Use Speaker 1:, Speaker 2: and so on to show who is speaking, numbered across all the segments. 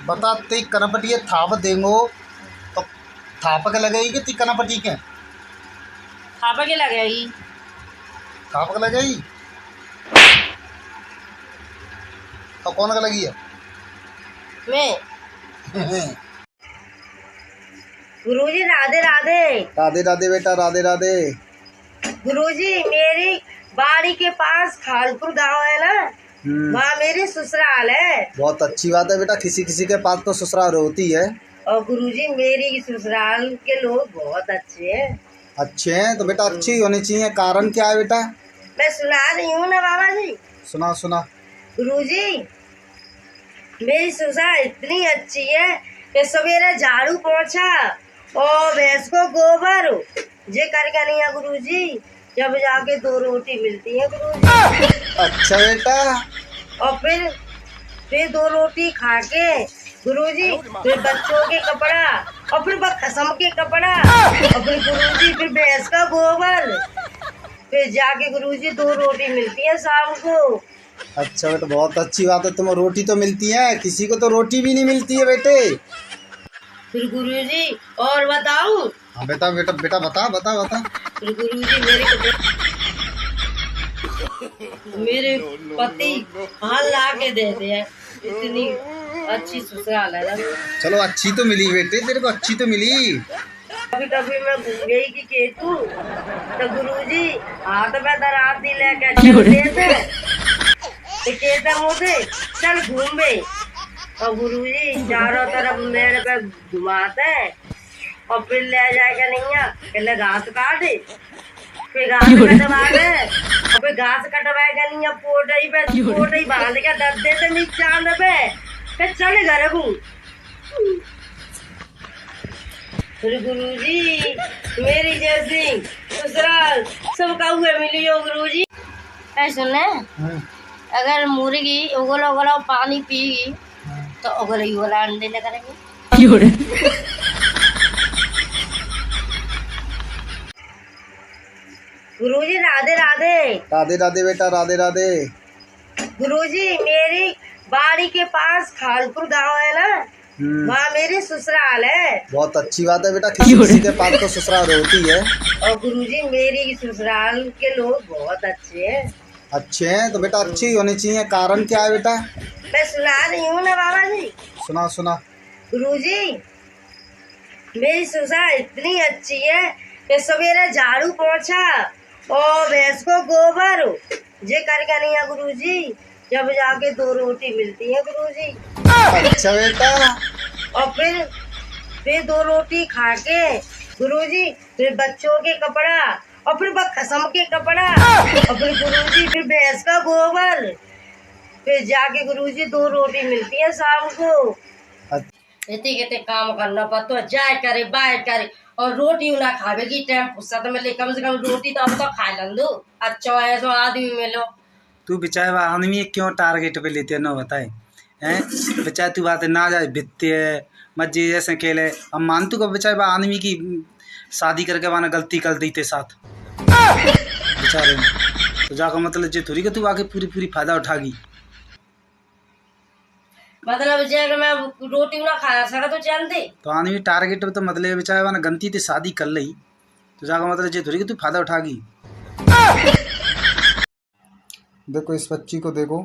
Speaker 1: बता ते कनपटी थाप देंगो तो थाप के लगेगी ती कनपटी के
Speaker 2: थापा के लगेगी।
Speaker 1: थाप के लगेगी तो कौन का लगी है?
Speaker 2: मैं गुरुजी राधे राधे।
Speaker 1: राधे राधे बेटा, राधे राधे।
Speaker 2: गुरुजी मेरी बाड़ी के पास खालपुर गांव है ना, वहाँ मेरी ससुराल है।
Speaker 1: बहुत अच्छी बात है बेटा, किसी किसी के पास तो ससुराल होती है।
Speaker 2: और गुरुजी मेरी ससुराल के लोग बहुत अच्छे हैं।
Speaker 1: अच्छे हैं तो बेटा अच्छी होनी चाहिए। कारण क्या है बेटा?
Speaker 2: मैं सुना रही हूँ ना बाबा जी।
Speaker 1: सुना सुना।
Speaker 2: गुरुजी मेरी ससुराल इतनी अच्छी है कि सवेरे झाड़ू पोछा और भैंस को गोबर जे करके नहीं है गुरुजी, जब जाके 2 रोटी मिलती है गुरुजी।
Speaker 1: अच्छा बेटा।
Speaker 2: और फिर 2 रोटी खा के गुरुजी फिर बच्चों के कपड़ा और फिर खसम के कपड़ा और फिर गुरुजी फिर भैंस का गोबर, फिर जाके गुरुजी 2 रोटी मिलती है शाम को।
Speaker 1: अच्छा बेटा बहुत अच्छी बात है, तुम्हें रोटी तो मिलती है, किसी को तो रोटी भी नहीं मिलती है बेटे।
Speaker 2: फिर गुरुजी और बताऊं?
Speaker 1: हाँ बेटा बेटा बेटा बता बता बता।
Speaker 2: फिर गुरुजी मेरे पति हाल ला के देते हैं, इतनी अच्छी ससुराल है ना।
Speaker 1: चलो अच्छी तो मिली बेटे, तेरे को अच्छी तो मिली।
Speaker 2: कभी कभी मैं घूम गई की केतु तो गुरुजी हाथ में दराती लेके चलते थे तो कहते मुझे चल घूम गए, और गुरुजी चारों तरफ मेरे पे घुमाते और फिर ले जाएगा नहीं पहले घास काटे, फिर घास कटवा दे और फिर घास कटवाएगा नहीं पोटई बांध के दब देते नीचान पे, फिर चले घर को। फिर गुरुजी मेरी जैसी ससुराल सबका हुए मिली हो गुरुजी। सुने अगर मुर्गी उगला उगला पानी पीगी तो उगला उगला अंडे न करेंगे। गुरुजी राधे राधे।
Speaker 1: राधे राधे बेटा, राधे राधे।
Speaker 2: गुरुजी मेरी बाड़ी के पास खालपुर गांव है ना, वहाँ मेरी ससुराल है।
Speaker 1: बहुत अच्छी बात है बेटा, किसी किसी के पास तो ससुराल होती है।
Speaker 2: और गुरुजी मेरी ससुराल के लोग बहुत अच्छे हैं।
Speaker 1: अच्छे हैं तो बेटा अच्छी होनी चाहिए। कारण क्या है बेटा?
Speaker 2: मैं सुना रही हूँ ना बाबा जी।
Speaker 1: सुना सुना।
Speaker 2: गुरुजी मेरी ससुराल इतनी अच्छी है कि सवेरे झाड़ू पोछा और भैंस को गोबर जे करके नहीं है गुरुजी, जब जाके 2 रोटी मिलती है गुरुजी।
Speaker 1: अच्छा बेटा।
Speaker 2: और फिर 2 रोटी खा के गुरुजी फिर बच्चों के कपड़ा और फिर खसम के कपड़ा और फिर गुरुजी फिर भैंस का गोबर, फिर जाके गुरुजी 2 रोटी मिलती है शाम को। इतने कितने काम करना पड़ता है, जाए करे बाय करे और रोटी ना खावे की टाइम फुर्सत मिले, कम से कम रोटी तो अब तो खा लूँ। अच्छा है तो आदमी मिलो।
Speaker 3: तू बेचारे आदमी क्यों टारगेट पे लेते न बताए हैं? बेचारे तू बात ना जाए बित्ते मज्जे जैसे केले। अब मान तू का बेचारे आदमी की शादी करके वाना गलती कर दी ते साथ बेचारे तो जाकर मतलब जे थोड़ी का तू आके पूरी पूरी फायदा उठागी।
Speaker 2: मतलब जब मैं रोटी ना खा सका तो चल दे
Speaker 3: तो आदमी टारगेट पे तो मतलब बेचारे वाना गलती ते शादी कर ली तो जाकर मतलब जे थोड़ी का तू फायदा उठागी।
Speaker 1: देखो इस बच्ची को देखो,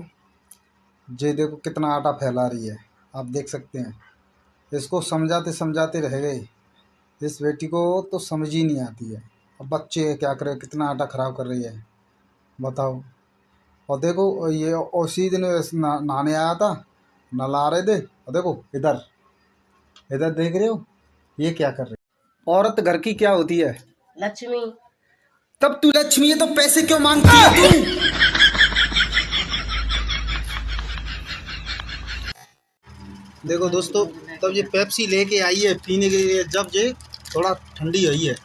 Speaker 1: जे देखो कितना आटा फैला रही है, आप देख सकते हैं। इसको समझाते समझाते रह गए, इस बेटी को तो समझ ही नहीं आती है। अब बच्चे क्या करे, कितना आटा खराब कर रही है बताओ। और देखो ये उसी दिन नहाने आया था, नला रहे थे, और देखो इधर इधर देख रहे हो ये क्या कर रही है।
Speaker 3: औरत घर की क्या होती है?
Speaker 2: लक्ष्मी।
Speaker 1: तब तू लक्ष्मी है तो पैसे क्यों मांगती है तू? देखो दोस्तों, तब ये पेप्सी लेके आई है पीने के लिए, जब ये थोड़ा ठंडी हुई है,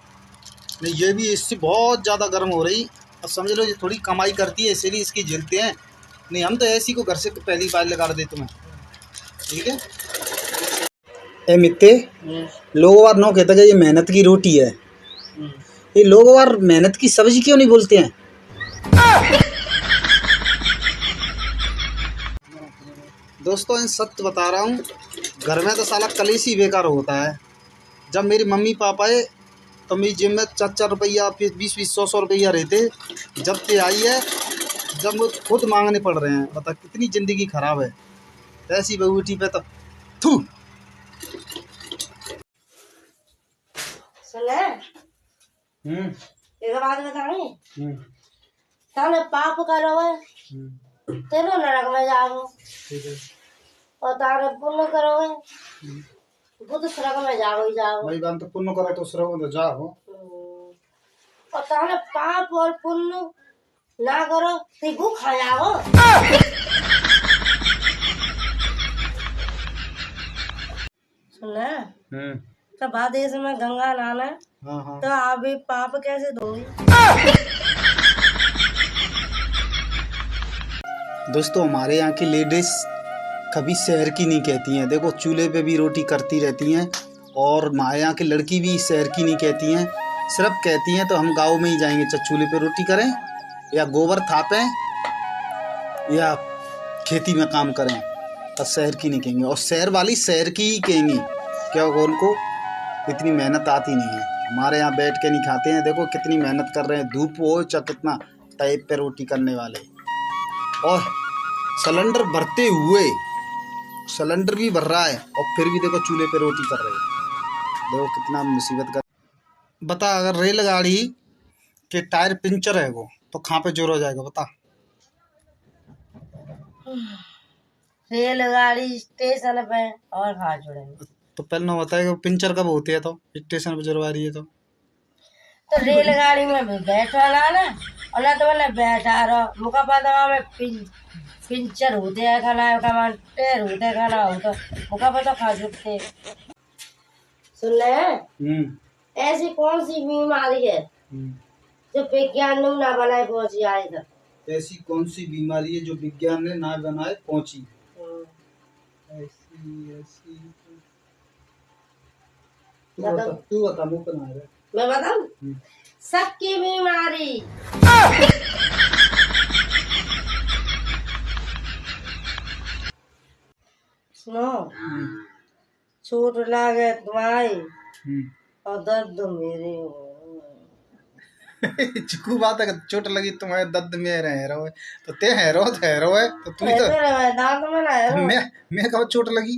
Speaker 1: नहीं ये भी इससे बहुत ज़्यादा गर्म हो रही। और समझ लो ये थोड़ी कमाई करती है इसीलिए इसकी झेलते हैं, नहीं हम तो ऐसी को घर से पहली बार लगा दे तुम्हें। ठीक है ए मित्ते, लोग बार नो कहते हैं ये मेहनत की रोटी है, ये लोग बार मेहनत की सब्जी क्यों नहीं बोलते हैं? दोस्तों इन सत्य बता रहा हूँ, घर में तो साला कलेश ही बेकार होता है। जब मेरी मम्मी पापा है तो मेरी जेब में 4-4 रुपया, फिर 20-20, 100-100 रुपया रहते। जब से आई है, जब वो खुद मांगने पड़ रहे हैं। बता कितनी ज़िंदगी खराब है। ऐसी बेटी पे तो थू।
Speaker 2: सुन एक बात बतानी, ताने पाप करो है तेरो नरक में जाओ, और तारे पुण्य करो है बुद्ध स्वर्ग में जाओ ही जाओ।
Speaker 1: भाई बात तो पुण्य करो तो स्वर्ग में जाओ।
Speaker 2: और ताने पाप और पुण्य ना करो तो भूखा जाओ। सुन तो भादेश में गंगा नहाना,
Speaker 1: हाँ।
Speaker 2: तो आप भी पाप कैसे धोगी?
Speaker 1: दोस्तों हमारे यहाँ की लेडीज कभी शहर की नहीं कहती हैं। देखो चूल्हे पे भी रोटी करती रहती हैं, और हमारे यहाँ की लड़की भी शहर की नहीं कहती हैं। सिर्फ कहती हैं तो हम गाँव में ही जाएंगे, चाहे चूल्हे पे रोटी करें या गोबर थापें या खेती में काम करें, और शहर की नहीं कहेंगे। और शहर वाली शहर की ही कहेंगी, क्या उनको इतनी मेहनत आती नहीं है। हमारे यहाँ बैठ के नहीं खाते हैं। देखो कितनी मेहनत कर रहे हैं, धूप हो चाहे कितना, टाइप पे रोटी करने वाले। और सिलेंडर भरते हुए सिलेंडर भी भर रहा है, और फिर भी देखो चूल्हे पे रोटी कर रहे हैं। देखो कितना मुसीबत का। बता अगर रेलगाड़ी के टायर पंचर है वो, तो कहाँ पे जोर हो जाएगा बता।
Speaker 2: रेलगाड़ी स्टेशन पे और कहाँ जुड़ेंगे?
Speaker 1: तो पहले ना बताएगा पंचर कब होते हैं, तो स्टेशन पे जुड़वा रही है तो
Speaker 2: रेलगाड़ी में भी बैठा ना, और ना तो मैंने बैठा रहो मुका पता में पिंचर होते हैं खाना का टेर होते हैं खाना हो तो मुका पता खा सकते। सुन ले ऐसी कौन सी बीमारी है जो विज्ञान ने ना बनाए पहुंची आई तक?
Speaker 1: ऐसी कौन सी बीमारी है जो विज्ञान ने ना बनाए पहुंची? ऐसी तू बता मुँह पे ना आ रहा है।
Speaker 2: मैं बताऊं सबकी बीमारी। सुनो चोट लागे तुम्हारी और दर्द मेरे
Speaker 1: चिकू बात है, चोट लगी तुम्हारे दर्द में रह रहो है, तो ते है रो है तो तू तो
Speaker 2: दांत में ना है।
Speaker 1: मैं कब चोट लगी,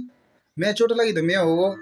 Speaker 1: मैं चोट लगी तो मैं हो